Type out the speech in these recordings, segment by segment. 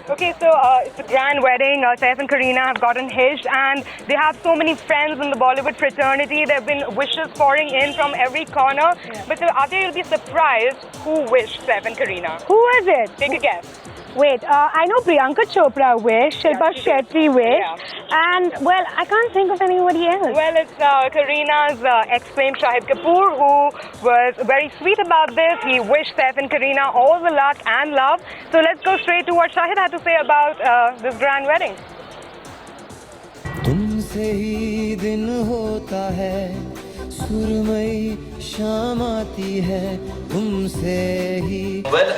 Okay, so it's a grand wedding. Saif and Kareena have gotten hitched, and they have so many friends in the Bollywood fraternity. There have been wishes pouring in from every corner. Yeah. But Adya, you'll be surprised who wished Saif and Kareena. Who is it? Take a guess. Wait, I know Priyanka Chopra wished, Shilpa Shetty wished, and well, I can't think of anybody else. Well, it's Kareena's ex-flame Shahid Kapoor, who was very sweet about this. He wished Saif and Kareena all the luck and love. So let's go straight to what Shahid had to say about this grand wedding. तुमसे ही दिन होता है सुरमई शाम आती है तुमसे ही. Well,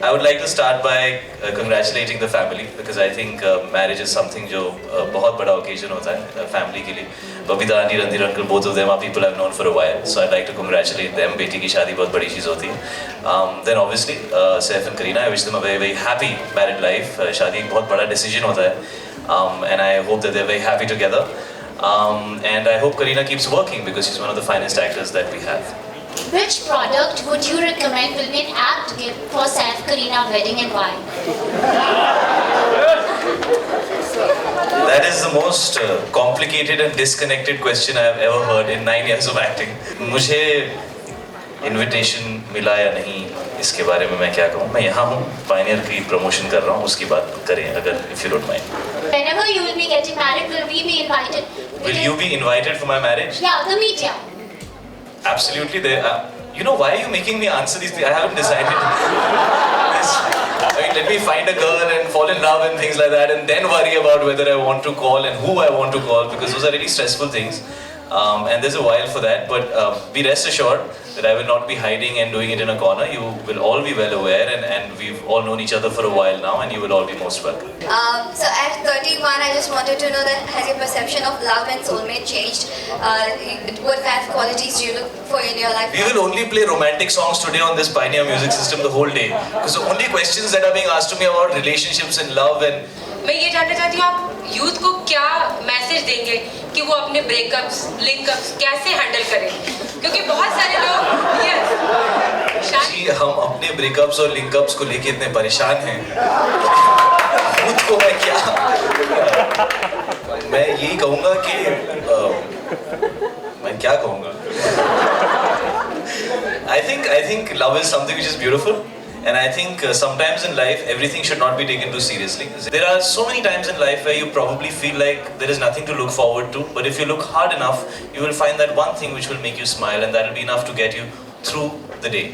I would like to start by congratulating the family because I think marriage is something जो बहुत बड़ा occasion होता है family के लिए. Babita aunty, Randhir uncle, both of them are people I've known for a while, so I'd like to congratulate them. बेटी की शादी बहुत बड़ी चीज़ होती है. Then obviously Saif and Kareena, I wish them a very very happy married life. शादी एक बहुत बड़ा decision होता है. And I hope that they're very happy together. And I hope Kareena keeps working because she's one of the finest actors that we have. Which product would you recommend will be an apt gift for Saif Kareena wedding and why? That is the most complicated and disconnected question I have ever heard in 9 years of acting. मुझे invitation मिला या नहीं इसके बारे में मैं क्या कहूँ. मैं यहाँ हूँ, Pioneer की promotion कर रहा हूँ, उसकी बात करें अगर if you don't mind. Whenever you will be getting married, will we be invited? Will you be invited for my marriage? Yeah, the media. Absolutely. You know, why are you making me answer these things? I haven't decided. I mean, let me find a girl and fall in love and things like that, and then worry about whether I want to call and who I want to call, because those are really stressful things. And there's a while for that, but be rest assured that I will not be hiding and doing it in a corner. You will all be well aware, and we've all known each other for a while now, and you will all be most welcome. So at 31, I just wanted to know that has your perception of love and soulmate changed? What kind of qualities do you look for in your life? We will only play romantic songs today on this Pioneer music system the whole day, because the only questions that are being asked to me about relationships and love and. मैं ये जानना चाहती हूँ आप youth को क्या message देंगे कि वो अपने ब्रेकअप्स, लिंकअप्स कैसे हैंडल करें, क्योंकि बहुत सारे लोग जी हम अपने ब्रेकअप्स और लिंकअप्स को लेके इतने परेशान हैं. यूथ को मैं क्या मैं यही कहूँगा कि मैं क्या कहूँगा. I think love is something which is beautiful. And I think sometimes in life, everything should not be taken too seriously. There are so many times in life where you probably feel like there is nothing to look forward to. But if you look hard enough, you will find that one thing which will make you smile, and that will be enough to get you through the day.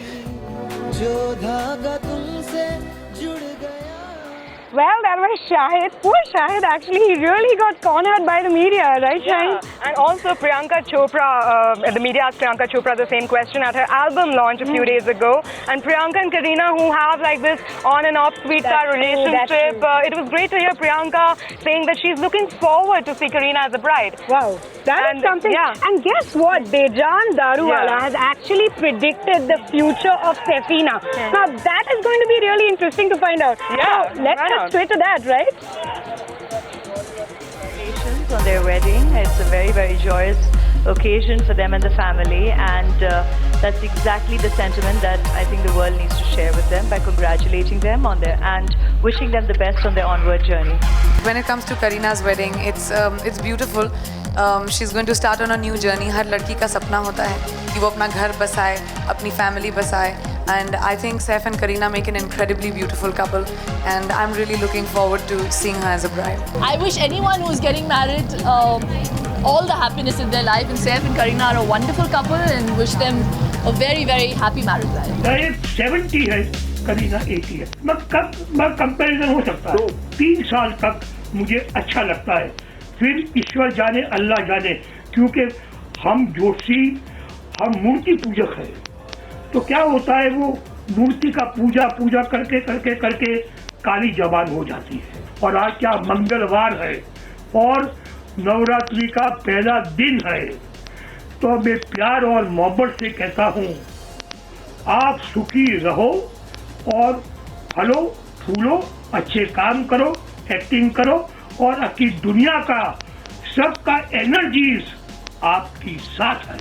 Well, that was Shahid. Poor Shahid, actually, he really got cornered by the media, right, Shahid? And also Priyanka Chopra, the media asked Priyanka Chopra the same question at her album launch a few days ago. And Priyanka and Kareena, who have like this on and off sweetheart relationship, it was great to hear Priyanka saying that she's looking forward to see Kareena as a bride. Wow, that is something. Yeah. And guess what? Dejan Daruwala has actually predicted the future of Safina. Now, that is going to be really interesting to find out. Yeah, so, let's get straight to that, right? Congratulations on their wedding. It's a very, very joyous occasion for them and the family, and that's exactly the sentiment that I think the world needs to share with them by congratulating them on their and wishing them the best on their onward journey. When it comes to Kareena's wedding, it's beautiful. She's going to start on a new journey. हर लड़की का सपना होता है कि वो अपना घर बसाए, अपनी family बसाए. And I think Saif and Kareena make an incredibly beautiful couple, and I'm really looking forward to seeing her as a bride. I wish anyone who's getting married all the happiness in their life, and Saif and Kareena are a wonderful couple, and wish them a very, very happy married life. Saif 70 है, Kareena 80 है. मैं comparison हो सकता है. 3 साल तक मुझे अच्छा लगता है. फिर ईश्वर जाने, अल्लाह जाने, क्योंकि हम जोशी, हम मूर्ति पूजक हैं. तो क्या होता है, वो मूर्ति का पूजा करके काली जबान हो जाती है. और आज क्या मंगलवार है और नवरात्रि का पहला दिन है, तो मैं प्यार और मोहब्बत से कहता हूँ, आप सुखी रहो और फलो फूलो, अच्छे काम करो, एक्टिंग करो, और आपकी दुनिया का सबका एनर्जीज आपकी साथ है.